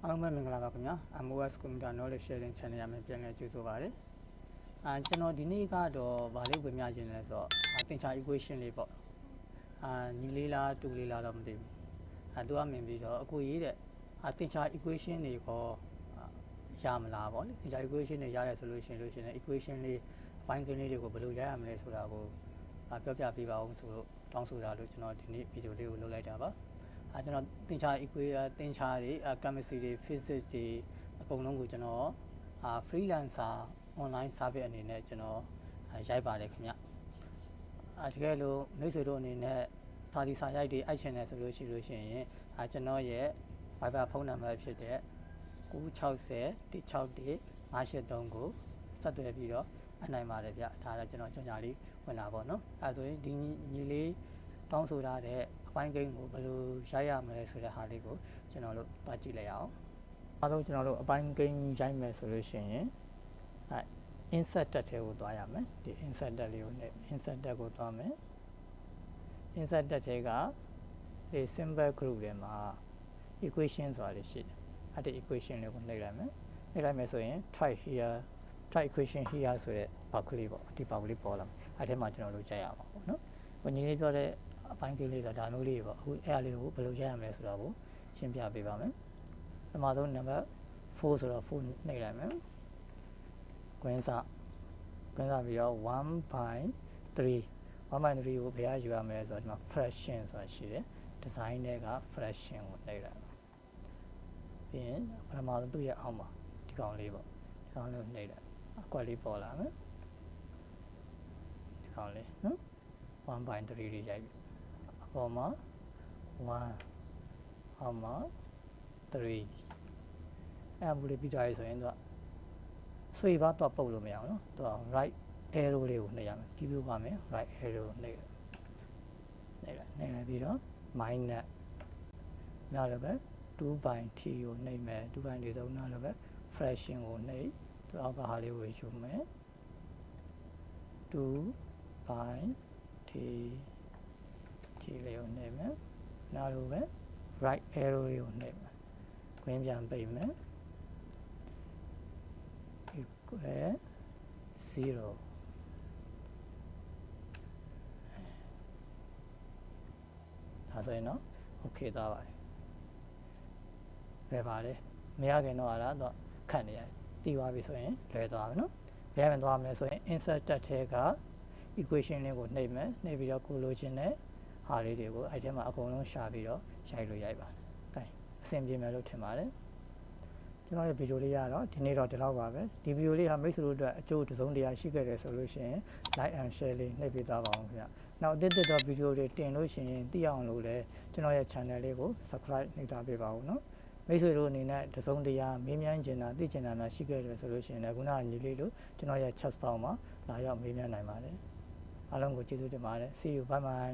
အားလုံးပဲမင်္ဂလာပါခင်ဗျာ MOS Computer Knowledge Sharing Channel ရမယ်ပြန်လည်ကြိုဆိုပါရစေကျွန်တော်ဒီနေ့ကတော့ဗာလေးဝင်ပြခြင်းလဲဆိုတော့သင်္ချာ equation လေးပေါ့ညီလေးလားတူလေးလားတော့မသိဘူးသူကမြင်ပြီးတော့အခုရေးတဲ့သင်္ချာ equation တွေကိုရမလားပေါ့လေသင်္ချာ equation တွေရတယ်ဆိုလို့ရှိရင် equation လေးဘိုင်းကင်းလေးတွေကိုဘယ်လိုရရမလဲဆိုတာကိုပြောပြပေးပါအောင်ဆိုတော့တောင်းဆိုတာလို့ကျွန်တော်ဒီနေ့ဗီဒီယိုလေးကိုလုပ်လိုက်တာပါကျွန်တော်သင်္ချာ equation သင်္ချာတွေ chemistry တွေ physics တွေအကုန်လုံးကိုကျွန်တော်freelancer online service အနေနဲ့ကျွန်တော်ရိုက်ပါတယ်ခင်ဗျတကယ်လို့မိတ်ဆွေတို့အနေနဲ့စာဒီစာရိုက်တွေအိုက်ချင်တယ်ဆိုလို့ရှိရင်ကျွန်တော်ရဲ့ Viber ဖုန်းနံပါတ်ဖြစ်တဲ့960 161 583ကိုဆက်သွယ်ပြီးတော့အနိုင်ပါတယ်ဗျဒါလည်းကျွန်တော်ကြော်ညာလေးဝင်လာပေါ့နော်အဲဆိုရင်ဒီညီလေးတောင်းဆိုထားတဲ့အပိုင်းကိန်းကိုဘယ်လိုရိုက်ရမလဲဆိုတဲ့ဟာလေးကိုကျွန်တော်တို့တွားကြည့်လိုက်အောင်အားလုံးကျွန်တော်တို့အပိုင်းကိန်းရိုက်မယ်ဆိုလို့ရှိရင်insert တက်ထဲကိုသွားရမယ်ဒီ insert တက်လေးကိုနဲ့ insert တက်ကိုသွားမယ် insert တက်ထဲကဒီ symbol group ထဲမှာ equation ဆိုတာရှိတယ်အဲ့ဒီ equation လေးကိုနှိပ်လိုက်မယ်နှိပ်လိုက်မယ်ဆိုရင် try equation here ဆိုတဲ့ဘောက်ကလေးပေါ့ဒီဘောက်ကလေးပေါ်လာမယ်အဲ့ထဲမှာကျွန်တော်တို့ကြိုက်ရအောင်ပေါ့နော်ကိုညီလေးပြောတဲ့အပိုင်းကလေးဆိုတာဒါမျိုးလေးပေါ့အခုအဲ့အလေးကိုဘယ်လိုရရမလဲဆိုတော့ကိုရှင်းပြပေးပါမယ်ပထမဆုံးနံပါတ်4ဆိုတော့4နှိပ်လိုက်မယ်ကွင်းစပြီးတော့1/3 ကိုဘယ်ရယူရမလဲဆိုတော့ဒီမှာ fraction ဆိုတာရှိတယ် design တွေက fraction ကိုနှိပ်လိုက်ပြီးရင်ပထမဆုံးသူ့ရဲ့အောက်မှာဒီကောင်လေးပေါ့ဒီကောင်လေးကိုနှိပ်လိုက်အကွက်လေးပေါ်လာမယ်ဒီကောင်လေးနော်1/3 တွေရိုက်ပြီအပေါ်မှာ1အောက်မှာ3အဲ့ဘူးလေးပြီးသွားပြီဆိုရင်သူကဆွေပါတော့ပုတ်လို့မရအောင်နော်သူက right arrow လေးကိုနှိပ်ရမယ်ပြီးပါမယ် right arrow နှိပ်လိုက်ပြီးတော့ minus နောက်လည်းပဲ 2/t ကိုနှိပ်မယ် 2/t ဆုံးနောက်လည်းပဲ fraction ကိုနှိပ်သူအောက်ကဟာလေးကိုယူမယ် 2/t လေးကိုနှိပ်မယ်နောက်လည်းပဲ right arrow လေးကိုနှိပ်မယ်ခွင်းပြန်ပိတ်မယ် equal 0ဒါဆိုရင်တော့ okay သွားပါတယ်ပဲပါလေမရခင်တော့အဲ့ဒါခတ်နေရတယ်တီးသွားပြီဆိုရင်လွယ်သွားပြီနော်ဘယ်မှသွားမလဲဆိုရင် insert တက်ထဲက equation လေးကိုနှိပ်မယ်နှိပ်ပြီးတော့ကိုလိုချင်တဲ့ဟာလေးတွေကိုအဲ့ထဲမှာအကုန်လုံးရှာပြီးတော့ရိုက်လို့ရိုက်ပါတယ်။ကဲအဆင်ပြေမယ်လို့ထင်ပါတယ်။ကျွန်တော်ရဲ့ဗီဒီယိုလေးရတော့ဒီနေ့တော့ဒီလောက်ပါပဲ။ဒီဗီဒီယိုလေးဟာမိတ်ဆွေတို့အတွက်အကျိုးတစ်စုံတစ်ရာရှိခဲ့တယ်ဆိုလို့ရှိရင် like and share လေးနှိပ်ပေးသွားပါအောင်ခင်ဗျ။နောက်အသစ်တော့ဗီဒီယိုတွေတင်လို့ရှိရင်သိအောင်လို့လည်းကျွန်တော်ရဲ့ channel လေးကို subscribe နှိပ်ထားပေးပါဦးနော်။မိတ်ဆွေတို့အနေနဲ့တစ်စုံတစ်ရာမေးမြန်းချင်တာသိချင်တာများရှိခဲ့တယ်ဆိုလို့ရှိရင်လည်းခုနကညီလေးတို့ကျွန်တော်ရဲ့ chat box မှာလာရောက်မေးမြန်းနိုင်ပါတယ်။အားလုံးကိုကျေးဇူးတင်ပါတယ် see you bye bye